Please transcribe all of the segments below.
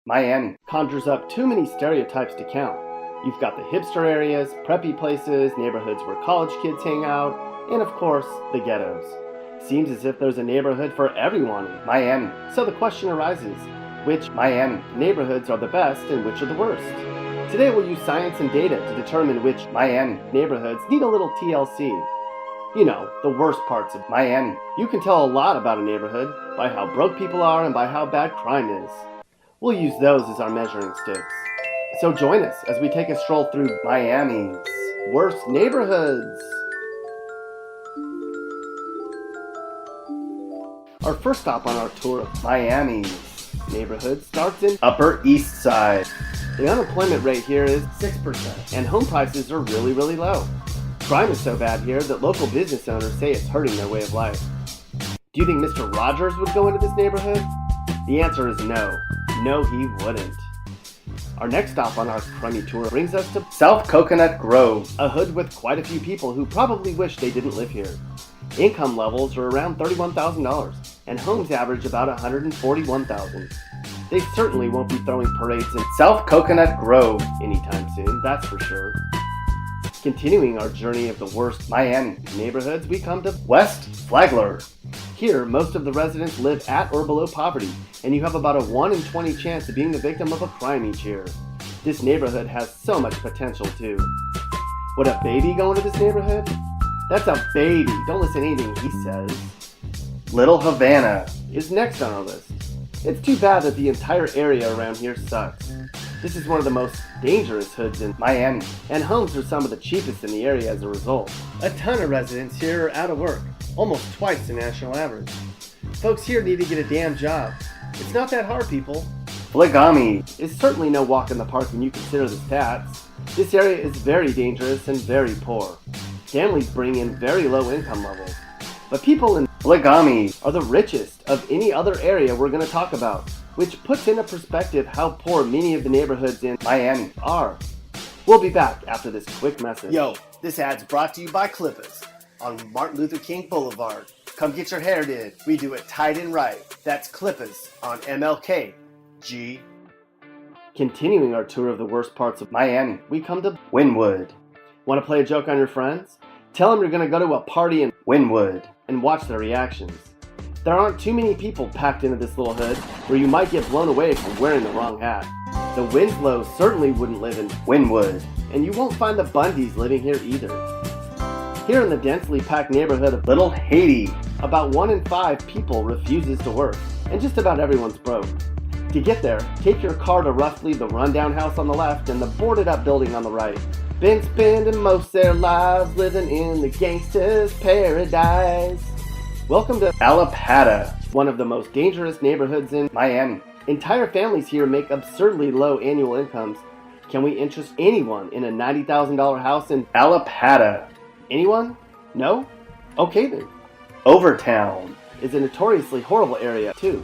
Miami conjures up too many stereotypes to count. You've got the hipster areas, preppy places, neighborhoods where college kids hang out, and of course, the ghettos. Seems as if there's a neighborhood for everyone in Miami. So the question arises, which Miami neighborhoods are the best and which are the worst? Today we'll use science and data to determine which Miami neighborhoods need a little TLC. You know, the worst parts of Miami. You can tell a lot about a neighborhood by how broke people are and by how bad crime is. We'll use those as our measuring sticks. So join us as we take a stroll through Miami's worst neighborhoods. Our first stop on our tour of Miami's neighborhood starts in Upper East Side. The unemployment rate here is 6%, and home prices are really, really low. Crime is so bad here that local business owners say it's hurting their way of life. Do you think Mr. Rogers would go into this neighborhood? The answer is no. No, he wouldn't. Our next stop on our crummy tour brings us to South Coconut Grove, a hood with quite a few people who probably wish they didn't live here. Income levels are around $31,000, and homes average about $141,000. They certainly won't be throwing parades in South Coconut Grove anytime soon, that's for sure. Continuing our journey of the worst Miami neighborhoods, we come to West Flagler. Here, most of the residents live at or below poverty, and you have about a 1 in 20 chance of being the victim of a crime each year. This neighborhood has so much potential too. Would a baby go into this neighborhood? That's a baby, don't listen to anything he says. Little Havana is next on our list. It's too bad that the entire area around here sucks. This is one of the most dangerous hoods in Miami, and homes are some of the cheapest in the area as a result. A ton of residents here are out of work, almost twice the national average. Folks here need to get a damn job. It's not that hard, people. Polygamy is certainly no walk in the park when you consider the stats. This area is very dangerous and very poor. Families bring in very low income levels. But people in polygamy are the richest of any other area we're going to talk about, which puts into perspective how poor many of the neighborhoods in Miami are. We'll be back after this quick message. Yo, this ad's brought to you by Clippers on Martin Luther King Boulevard. Come get your hair did. We do it tight and right. That's Clippers on MLK. G. Continuing our tour of the worst parts of Miami, we come to Wynwood. Want to play a joke on your friends? Tell them you're going to go to a party in Wynwood and watch their reactions. There aren't too many people packed into this little hood where you might get blown away for wearing the wrong hat. The Winslows certainly wouldn't live in Wynwood, and you won't find the Bundys living here either. Here in the densely packed neighborhood of Little Haiti, about 1 in 5 people refuses to work, and just about everyone's broke. To get there, take your car to roughly the rundown house on the left and the boarded up building on the right. Been spending most their lives living in the gangster's paradise. Welcome to Balapada, one of the most dangerous neighborhoods in Miami. Entire families here make absurdly low annual incomes. Can we interest anyone in a $90,000 house in Balapada? Anyone? No? Okay then. Overtown is a notoriously horrible area too.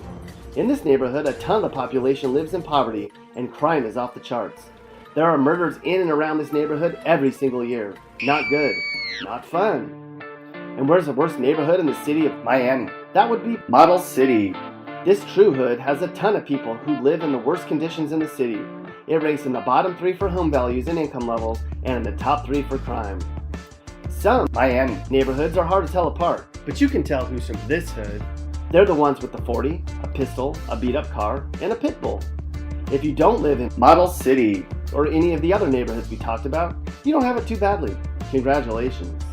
In this neighborhood, a ton of the population lives in poverty and crime is off the charts. There are murders in and around this neighborhood every single year. Not good. Not fun. And where's the worst neighborhood in the city of Miami? That would be Model City. This true hood has a ton of people who live in the worst conditions in the city. It ranks in the bottom 3 for home values and income levels, and in the top 3 for crime. Some Miami neighborhoods are hard to tell apart, but you can tell who's from this hood. They're the ones with the 40, a pistol, a beat-up car, and a pit bull. If you don't live in Model City or any of the other neighborhoods we talked about, you don't have it too badly. Congratulations.